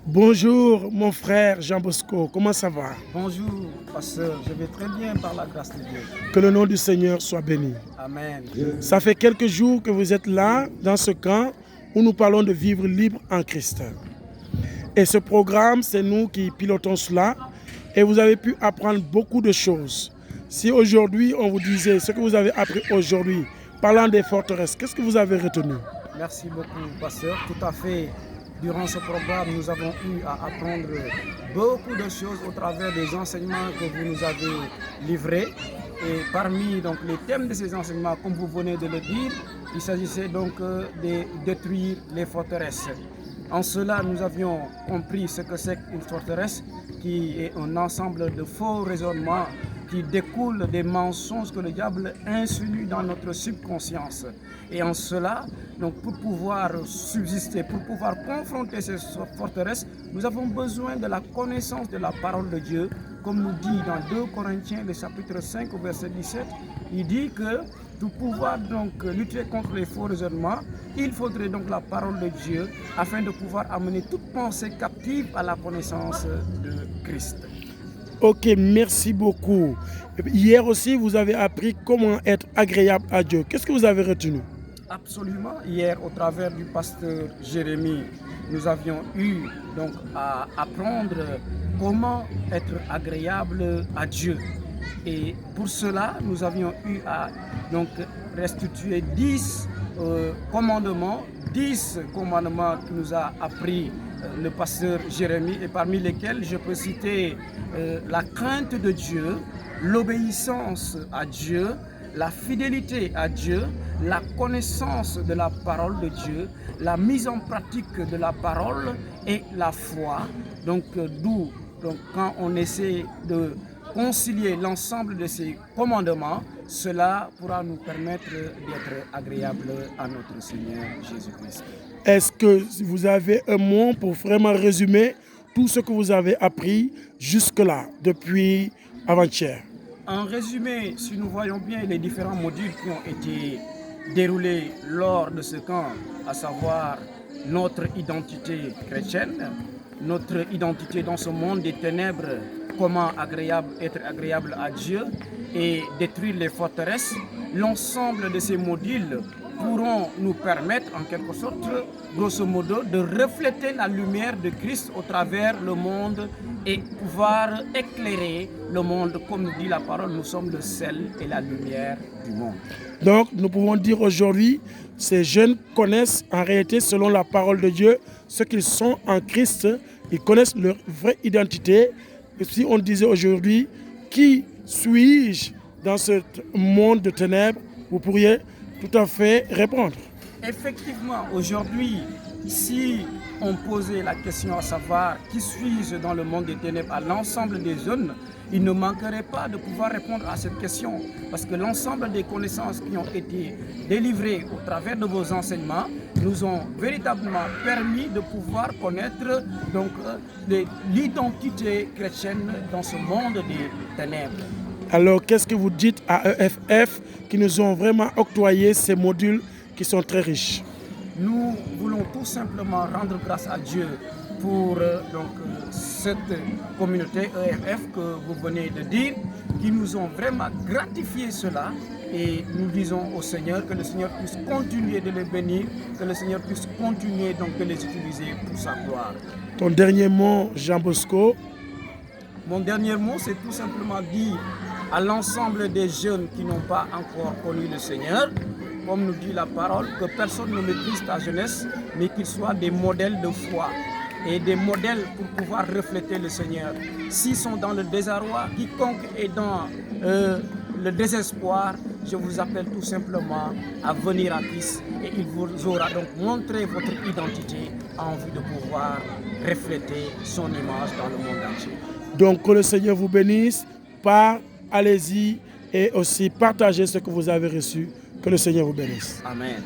Bonjour mon frère Jean Bosco, comment ça va? Bonjour, pasteur, je vais très bien par la grâce de Dieu. Que le nom du Seigneur soit béni. Amen. Ça fait quelques jours que vous êtes là, dans ce camp, où nous parlons de vivre libre en Christ. Et ce programme, c'est nous qui pilotons cela, et vous avez pu apprendre beaucoup de choses. Si aujourd'hui, on vous disait ce que vous avez appris aujourd'hui, parlant des forteresses, qu'est-ce que vous avez retenu? Merci beaucoup, pasteur. Tout à fait. Durant ce programme, nous avons eu à apprendre beaucoup de choses au travers des enseignements que vous nous avez livrés. Et parmi donc, les thèmes de ces enseignements, comme vous venez de le dire, il s'agissait donc de détruire les forteresses. En cela, nous avions compris ce que c'est qu'une forteresse, qui est un ensemble de faux raisonnements qui découlent des mensonges que le diable insinue dans notre subconscience. Et en cela, donc pour pouvoir subsister, pour pouvoir confronter ces forteresses, nous avons besoin de la connaissance de la parole de Dieu. Comme nous dit dans 2 Corinthiens, le chapitre 5, verset 17, il dit que pour pouvoir donc lutter contre les faux raisonnements, il faudrait donc la parole de Dieu afin de pouvoir amener toute pensée captive à la connaissance de Christ. Ok, merci beaucoup. Hier aussi, vous avez appris comment être agréable à Dieu. Qu'est-ce que vous avez retenu? Absolument. Hier, au travers du pasteur Jérémie, nous avions eu donc à apprendre comment être agréable à Dieu. Et pour cela, nous avions eu à donc restituer 10 commandements que nous a appris le pasteur Jérémie, et parmi lesquels je peux citer la crainte de Dieu, l'obéissance à Dieu, la fidélité à Dieu, la connaissance de la parole de Dieu, la mise en pratique de la parole et la foi. Donc d'où quand on essaie de concilier l'ensemble de ces commandements, cela pourra nous permettre d'être agréables à notre Seigneur Jésus-Christ. Est-ce que vous avez un mot pour vraiment résumer tout ce que vous avez appris jusque-là, depuis avant-hier? En résumé, si nous voyons bien les différents modules qui ont été déroulés lors de ce camp, à savoir notre identité chrétienne, notre identité dans ce monde des ténèbres, comment être agréable à Dieu et détruire les forteresses, l'ensemble de ces modules pourront nous permettre en quelque sorte, grosso modo, de refléter la lumière de Christ au travers le monde et pouvoir éclairer le monde. Comme nous dit la parole, nous sommes le sel et la lumière du monde. Donc nous pouvons dire aujourd'hui, ces jeunes connaissent en réalité, selon la parole de Dieu, ce qu'ils sont en Christ. Ils connaissent leur vraie identité. Et si on disait aujourd'hui, qui suis-je dans ce monde de ténèbres, vous pourriez tout à fait répondre. Effectivement, aujourd'hui, si on posait la question à savoir qui suis-je dans le monde des ténèbres à l'ensemble des jeunes, il ne manquerait pas de pouvoir répondre à cette question, parce que l'ensemble des connaissances qui ont été délivrées au travers de vos enseignements nous ont véritablement permis de pouvoir connaître donc l'identité chrétienne dans ce monde des ténèbres. Alors, qu'est-ce que vous dites à EFF qui nous ont vraiment octroyé ces modules qui sont très riches? Nous voulons tout simplement rendre grâce à Dieu pour cette communauté EFF que vous venez de dire, qui nous ont vraiment gratifié cela. Et nous disons au Seigneur que le Seigneur puisse continuer de les bénir, que le Seigneur puisse continuer donc de les utiliser pour sa gloire. Ton dernier mot, Jean Bosco? Mon dernier mot, c'est tout simplement dire à l'ensemble des jeunes qui n'ont pas encore connu le Seigneur, comme nous dit la parole, que personne ne méprise ta jeunesse, mais qu'ils soient des modèles de foi et des modèles pour pouvoir refléter le Seigneur. S'ils sont dans le désarroi, quiconque est dans le désespoir, je vous appelle tout simplement à venir à Christ, et il vous aura donc montré votre identité en vue de pouvoir refléter son image dans le monde entier. Donc que le Seigneur vous bénisse, allez-y et aussi partagez ce que vous avez reçu. Que le Seigneur vous bénisse. Amen.